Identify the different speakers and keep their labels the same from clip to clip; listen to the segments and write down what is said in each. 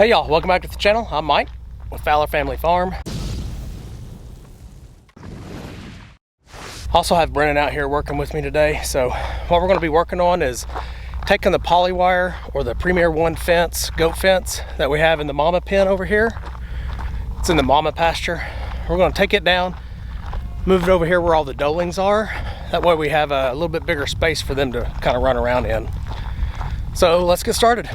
Speaker 1: Hey y'all, welcome back to the channel. I'm Mike with Fowler Family Farm. Also have Brennan out here working with me today. So what we're going to be working on is taking the poly wire or the Premier 1 fence, goat fence that we have in the mama pen over here. It's in the mama pasture. We're going to take it down, move it over here where all the doelings are. That way we have a little bit bigger space for them to kind of run around in. So let's get started.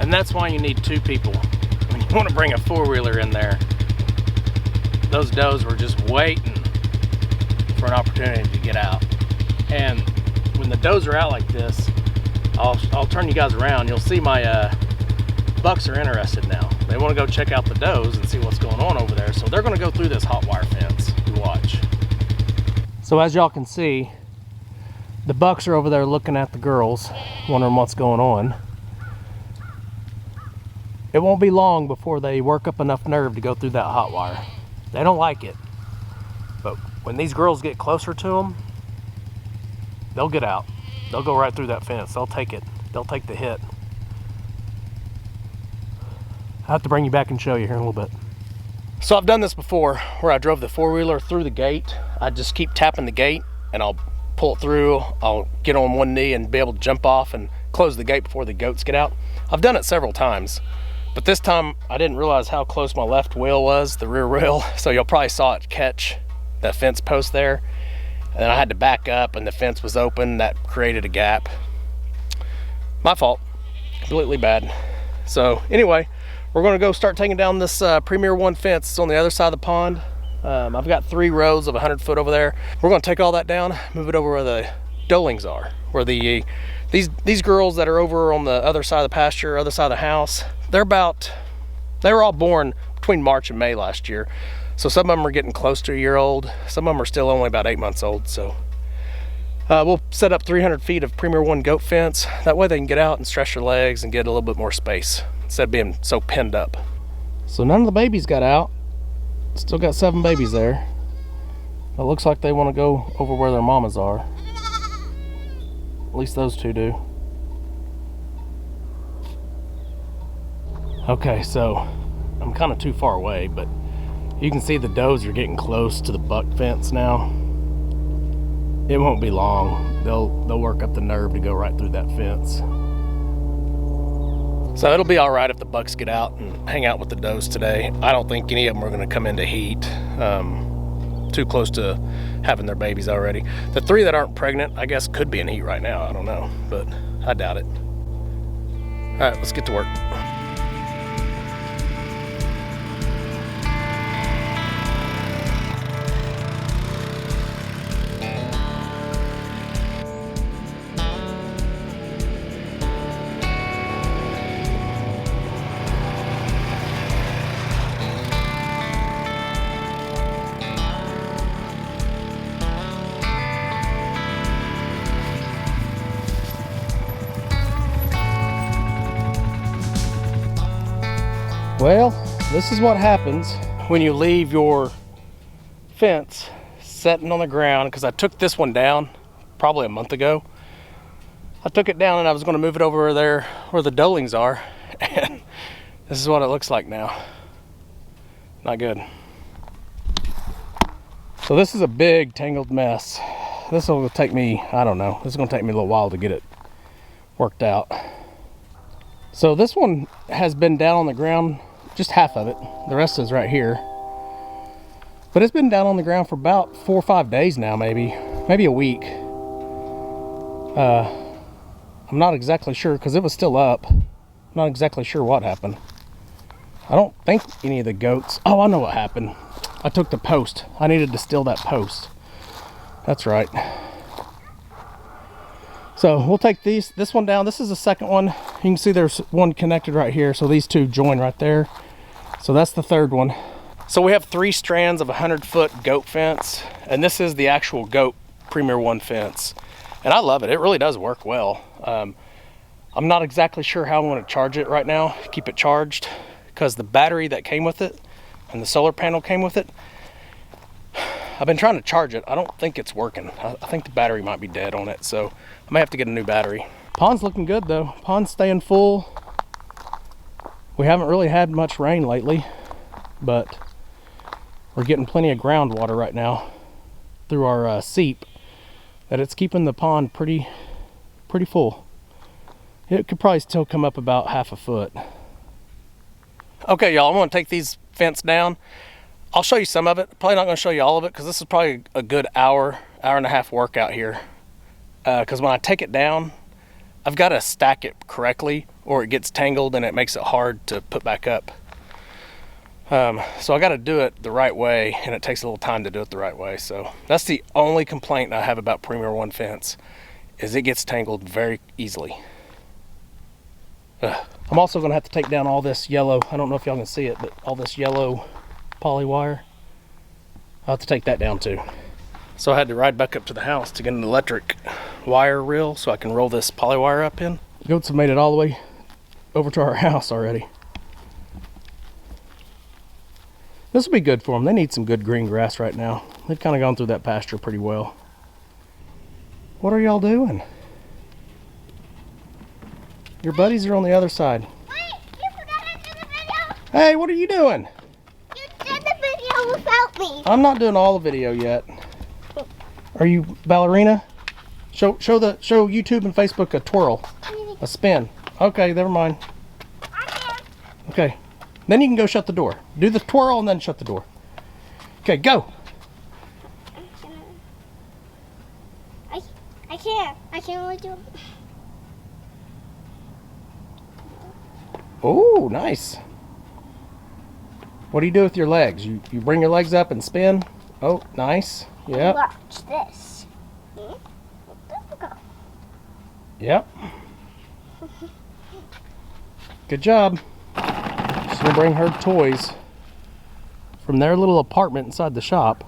Speaker 1: And that's why you need two people. When you want to bring a four-wheeler in there, those does were just waiting for an opportunity to get out. And when the does are out like this, I'll turn you guys around. You'll see my bucks are interested now. They want to go check out the does and see what's going on over there. So they're going to go through this hot wire fence. You watch. So as y'all can see, the bucks are over there looking at the girls, wondering what's going on. It won't be long before they work up enough nerve to go through that hot wire. They don't like it, but when these girls get closer to them, they'll get out. They'll go right through that fence. They'll take it. They'll take the hit. I have to bring you back and show you here in a little bit. So I've done this before where I drove the four-wheeler through the gate. I just keep tapping the gate and I'll pull it through. I'll get on one knee and be able to jump off and close the gate before the goats get out. I've done it several times. But this time, I didn't realize how close my left wheel was, the rear wheel, so you'll probably saw it catch that fence post there. And then I had to back up and the fence was open. That created a gap. My fault, completely bad. So anyway, we're gonna go start taking down this Premier 1 fence. It's on the other side of the pond. I've got 3 rows of 100 foot over there. We're gonna take all that down, move it over where the doelings are, where these girls that are over on the other side of the pasture, other side of the house, they were all born between March and May last year. So some of them are getting close to a year old. Some of them are still only about 8 months old. So we'll set up 300 feet of Premier 1 goat fence. That way they can get out and stretch their legs and get a little bit more space instead of being so pinned up. So none of the babies got out. Still got 7 babies there. It looks like they want to go over where their mamas are. At least those 2 do. Okay, so I'm kind of too far away, but you can see the does are getting close to the buck fence now. It won't be long. They'll work up the nerve to go right through that fence. So it'll be all right if the bucks get out and hang out with the does today. I don't think any of them are going to come into heat. Too close to having their babies already. The 3 that aren't pregnant, I guess, could be in heat right now. I don't know, but I doubt it. All right, let's get to work. Well, this is what happens when you leave your fence setting on the ground, because I took this one down probably a month ago. I took it down and I was going to move it over there where the doelings are, and this is what it looks like now. Not good. So this is a big tangled mess. This will take me, I don't know, this is going to take me a little while to get it worked out. So this one has been down on the ground, just half of it. The rest is right here. But it's been down on the ground for about 4 or 5 days now, maybe a week. I'm not exactly sure because it was still up. I'm not exactly sure what happened. I don't think any of the goats... Oh, I know what happened. I took the post. I needed to steal that post. That's right. So we'll take this one down. This is the second one. You can see there's one connected right here. So these two join right there. So that's the third one. So we have 3 strands of a 100-foot goat fence. And this is the actual goat Premier 1 fence. And I love it. It really does work well. I'm not exactly sure how I'm going to charge it right now. Keep it charged. Because the battery that came with it and the solar panel came with it, I've been trying to charge it. I don't think it's working. I think the battery might be dead on it, so I may have to get a new battery. Pond's looking good though. Pond's staying full. We haven't really had much rain lately, but we're getting plenty of groundwater right now through our seep, that it's keeping the pond pretty full. It could probably still come up about 1/2 foot. Okay, y'all, I'm gonna take these fence down. I'll show you some of it. Probably not gonna show you all of it because this is probably a good hour and a half workout here. Because when I take it down, I've got to stack it correctly or it gets tangled and it makes it hard to put back up. So I got to do it the right way, and it takes a little time to do it the right way. So that's the only complaint I have about Premier 1 fence, is it gets tangled very easily. I'm also going to have to take down all this yellow, I don't know if y'all can see it, but all this yellow poly wire. I'll have to take that down too. So I had to ride back up to the house to get an electric wire reel so I can roll this poly wire up in. The goats have made it all the way over to our house already. This will be good for them. They need some good green grass right now. They've kind of gone through that pasture pretty well. What are y'all doing? Your buddies are on the other side.
Speaker 2: Wait, you forgot to do the video.
Speaker 1: Hey, what are you doing?
Speaker 2: You did the video without me.
Speaker 1: I'm not doing all the video yet. Are you ballerina? Show YouTube and Facebook a twirl, a spin. Okay, never mind. Okay, then you can go shut the door. Do the twirl and then shut the door. Okay, go.
Speaker 2: I can't. I can't really do it.
Speaker 1: Oh, nice. What do you do with your legs? You bring your legs up and spin. Oh, nice. Yep.
Speaker 2: Watch this.
Speaker 1: Yep. Good job. She's gonna bring her toys from their little apartment inside the shop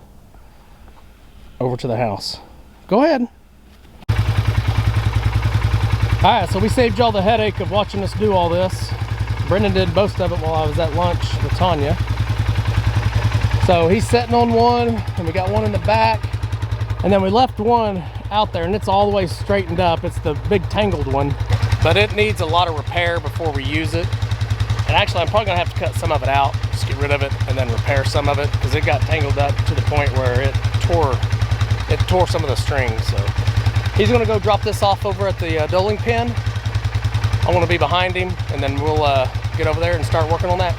Speaker 1: over to the house. Go ahead. Alright, so we saved y'all the headache of watching us do all this. Brendan did most of it while I was at lunch with Tanya. So he's sitting on one, and we got one in the back, and then we left one out there, and it's all the way straightened up. It's the big tangled one, but it needs a lot of repair before we use it. And actually, I'm probably gonna have to cut some of it out, just get rid of it, and then repair some of it, because it got tangled up to the point where it tore some of the strings. So he's gonna go drop this off over at the doeling pen. I want to be behind him, and then we'll get over there and start working on that.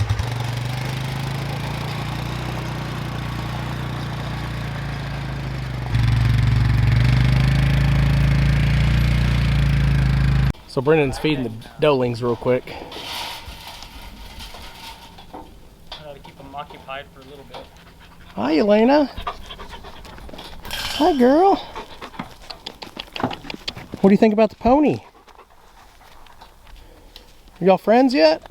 Speaker 1: So Brendan's feeding the doelings real quick.
Speaker 3: I gotta keep them occupied for a little bit.
Speaker 1: Hi, Elena. Hi, girl. What do you think about the pony? Are y'all friends yet?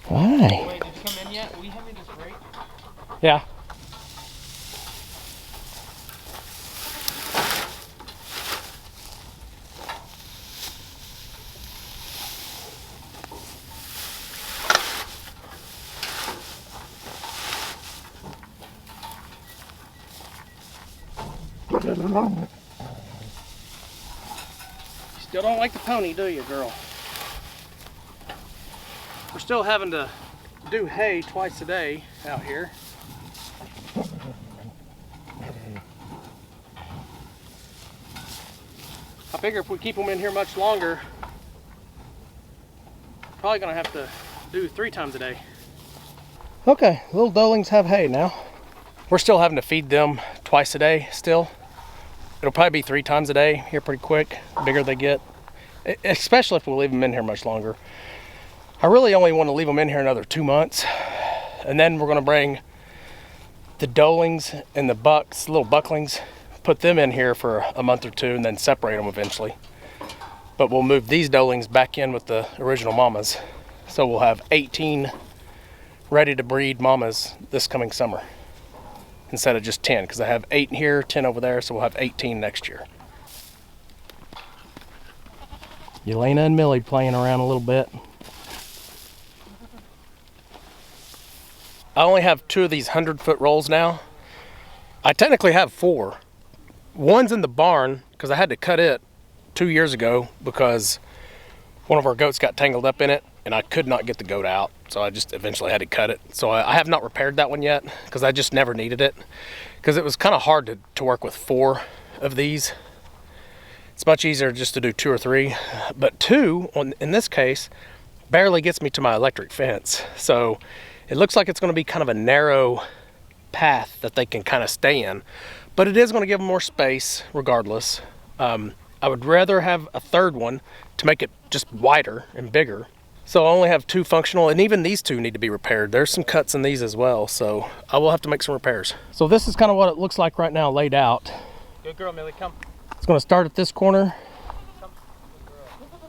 Speaker 1: Hi.
Speaker 3: Wait, did you come in yet? Will you have me this break?
Speaker 1: Yeah. Still don't like the pony, do you, girl? We're still having to do hay twice a day out here. I figure if we keep them in here much longer, probably gonna have to do 3 times a day. Okay, little doelings have hay now. We're still having to feed them twice a day still. It'll probably be 3 times a day here pretty quick, the bigger they get, especially if we leave them in here much longer. I really only want to leave them in here another 2 months, and then we're going to bring the doelings and the bucks, little bucklings, put them in here for a month or 2 and then separate them eventually. But we'll move these doelings back in with the original mamas. So we'll have 18 ready to breed mamas this coming summer instead of just 10, because I have 8 here, 10 over there, so we'll have 18 next year. Yelena and Millie playing around a little bit. I only have 2 of these 100-foot rolls now. I technically have 4. One's in the barn because I had to cut it 2 years ago because one of our goats got tangled up in it and I could not get the goat out. So I just eventually had to cut it. So I have not repaired that one yet because I just never needed it, because it was kind of hard to work with 4 of these. It's much easier just to do 2 or 3, but 2 in this case barely gets me to my electric fence. So it looks like it's going to be kind of a narrow path that they can kind of stay in, but it is going to give them more space regardless. I would rather have a 3rd one to make it just wider and bigger. So I only have 2 functional, and even these 2 need to be repaired. There's some cuts in these as well, so I will have to make some repairs. So this is kind of what it looks like right now laid out.
Speaker 3: Good girl, Millie, come.
Speaker 1: It's going to start at this corner,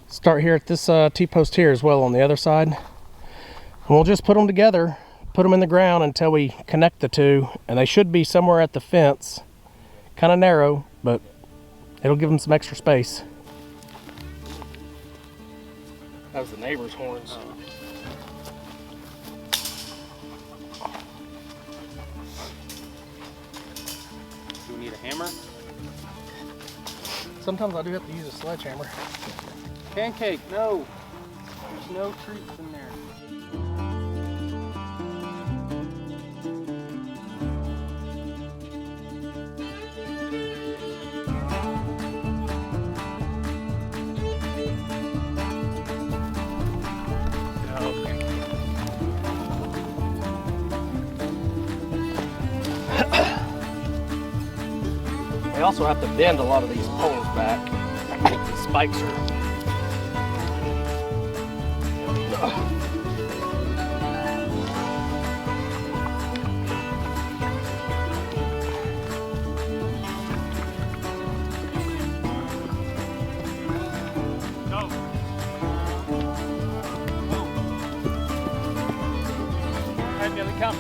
Speaker 1: start here at this T-post here as well on the other side. And we'll just put them together, put them in the ground until we connect the 2, and they should be somewhere at the fence. Kind of narrow, but it'll give them some extra space. That was the neighbor's horns.
Speaker 3: Do we need a hammer?
Speaker 1: Sometimes I do have to use a sledgehammer.
Speaker 3: Pancake, no. There's no treats in there.
Speaker 1: They also have to bend a lot of these poles back. These spikes are...
Speaker 3: Alright, Millie, come.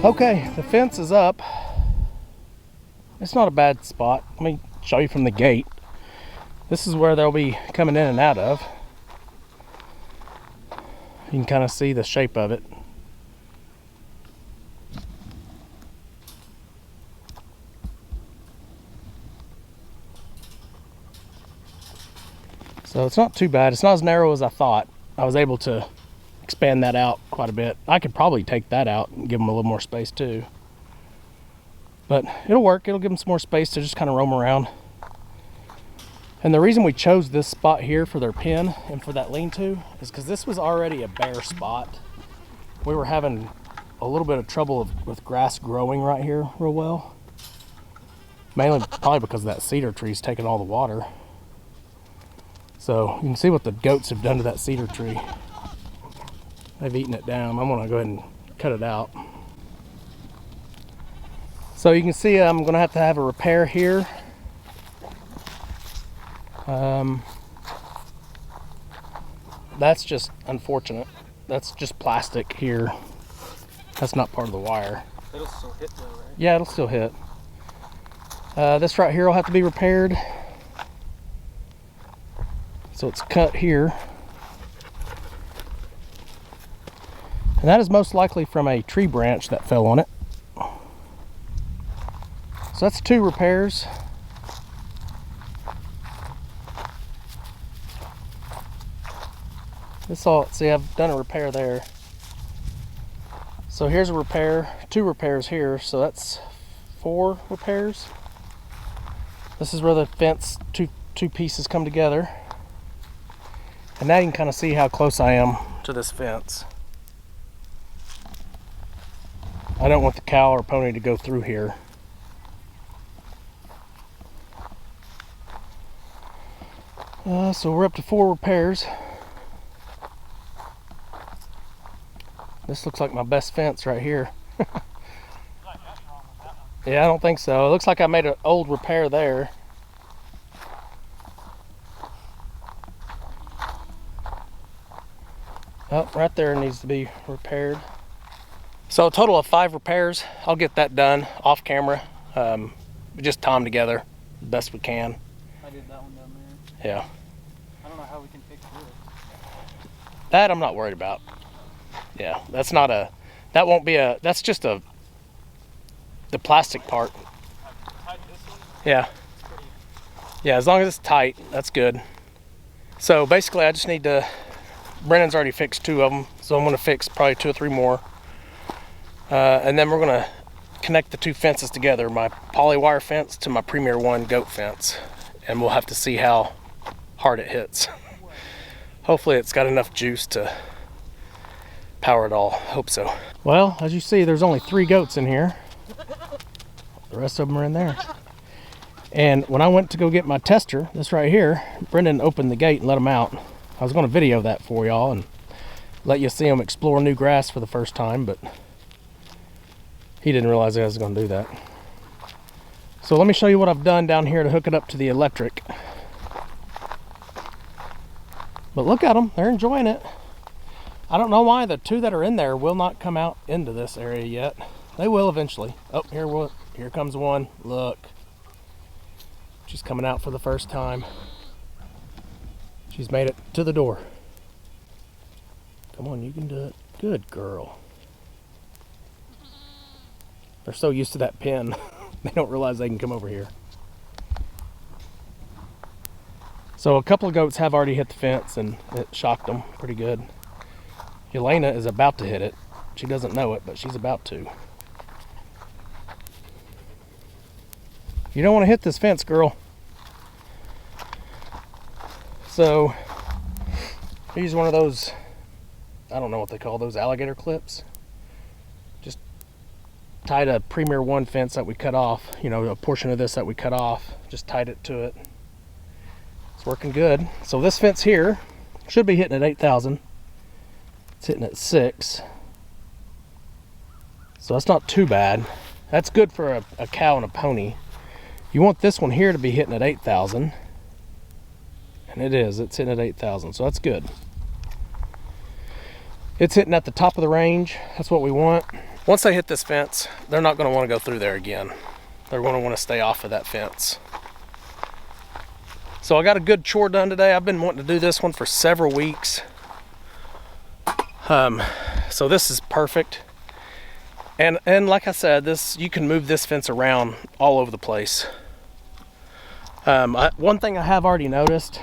Speaker 1: Okay, the fence is up. It's not a bad spot. Let me show you from the gate. This is where they'll be coming in and out of. You can kind of see the shape of it. So it's not too bad. It's not as narrow as I thought. I was able to expand that out quite a bit. I could probably take that out and give them a little more space too. But it'll work. It'll give them some more space to just kind of roam around. And the reason we chose this spot here for their pen and for that lean-to is because this was already a bare spot. We were having a little bit of trouble with grass growing right here real well. Mainly probably because that cedar tree's taking all the water. So you can see what the goats have done to that cedar tree. They've eaten it down. I'm gonna go ahead and cut it out. So you can see I'm gonna have to have a repair here. That's just unfortunate. That's just plastic here. That's not part of the wire.
Speaker 3: It'll still hit though, right?
Speaker 1: Yeah, it'll still hit. This right here will have to be repaired. So it's cut here. And that is most likely from a tree branch that fell on it. So that's 2 repairs. This all, see, I've done a repair there. So here's a repair, 2 repairs here, so that's 4 repairs. This is where the fence, two pieces come together. And now you can kind of see how close I am to this fence. I don't want the cow or pony to go through here. So we're up to 4 repairs. This looks like my best fence right here. Yeah, I don't think so. It looks like I made an old repair there. Oh, right there needs to be repaired. So a total of 5 repairs. I'll get that done off camera. We just tie them together the best we can.
Speaker 3: I did that one down there.
Speaker 1: Yeah.
Speaker 3: I don't know how we can fix this.
Speaker 1: That I'm not worried about. Yeah, that's not a, that won't be a, that's just a, the plastic part. Yeah. Yeah, as long as it's tight, that's good. So basically I just need to, Brennan's already fixed 2 of them, so I'm gonna fix probably 2 or 3 more. And then we're gonna connect the 2 fences together, my Paoli wire fence to my Premier 1 goat fence. And we'll have to see how hard it hits. Hopefully it's got enough juice to power it all. Hope so. Well, as you see, there's only 3 goats in here. The rest of them are in there. And when I went to go get my tester, this right here, Brendan opened the gate and let them out. I was going to video that for y'all and let you see them explore new grass for the first time, but he didn't realize I was going to do that. So let me show you what I've done down here to hook it up to the electric. But look at them, they're enjoying it. I don't know why the 2 that are in there will not come out into this area yet. They will eventually. Oh, here comes one. Look. She's coming out for the first time. She's made it to the door. Come on, you can do it. Good girl. They're so used to that pen, they don't realize they can come over here. So a couple of goats have already hit the fence and it shocked them pretty good. Elena is about to hit it. She doesn't know it, but she's about to. You don't want to hit this fence, girl. So, I use one of those, I don't know what they call those, alligator clips. Just tied a Premier 1 fence that we cut off, you know, a portion of this that we cut off, just tied it to it. It's working good. So this fence here should be hitting at 8,000. It's hitting at 6. So that's not too bad. That's good for a cow and a pony. You want this one here to be hitting at 8,000. And it is, it's hitting at 8,000, so that's good. It's hitting at the top of the range. That's what we want. Once they hit this fence, they're not going to want to go through there again. They're going to want to stay off of that fence. So I got a good chore done today. I've been wanting to do this one for several weeks. So this is perfect. And like I said, this, you can move this fence around all over the place. One thing I have already noticed,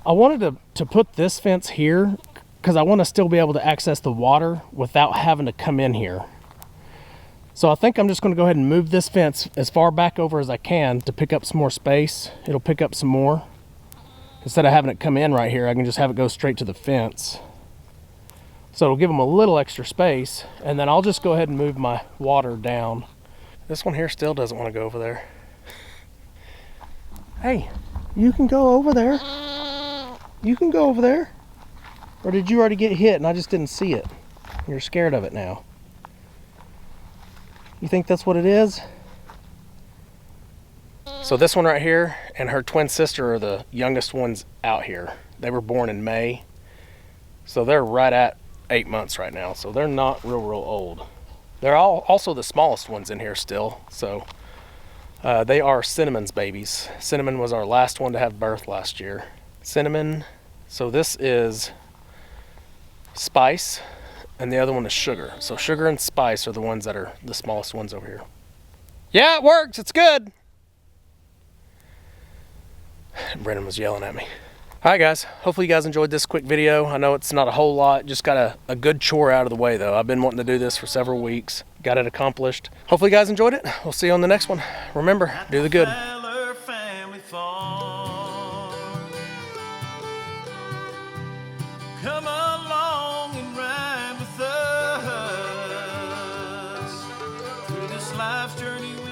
Speaker 1: I wanted to put this fence here because I want to still be able to access the water without having to come in here. So I think I'm just going to go ahead and move this fence as far back over as I can to pick up some more space. It'll pick up some more. Instead of having it come in right here, I can just have it go straight to the fence. So it'll give them a little extra space, and then I'll just go ahead and move my water down. This one here still doesn't want to go over there. Hey, you can go over there. You can go over there. Or did you already get hit and I just didn't see it? You're scared of it now. You think that's what it is? So this one right here and her twin sister are the youngest ones out here. They were born in May. So they're right at 8 months right now. So they're not real old. They're all also the smallest ones in here still. So they are Cinnamon's babies. Cinnamon was our last one to have birth last year. Cinnamon, so this is Spice, and the other one is Sugar. So Sugar and Spice are the ones that are the smallest ones over here. Yeah, it works, it's good. Brennan was yelling at me. Alright guys, hopefully you guys enjoyed this quick video. I know it's not a whole lot, just got a good chore out of the way though. I've been wanting to do this for several weeks. Got it accomplished. Hopefully you guys enjoyed it. We'll see you on the next one. Remember, do the good.
Speaker 4: Fowler family farm. Come along and ride with us through this life's journey.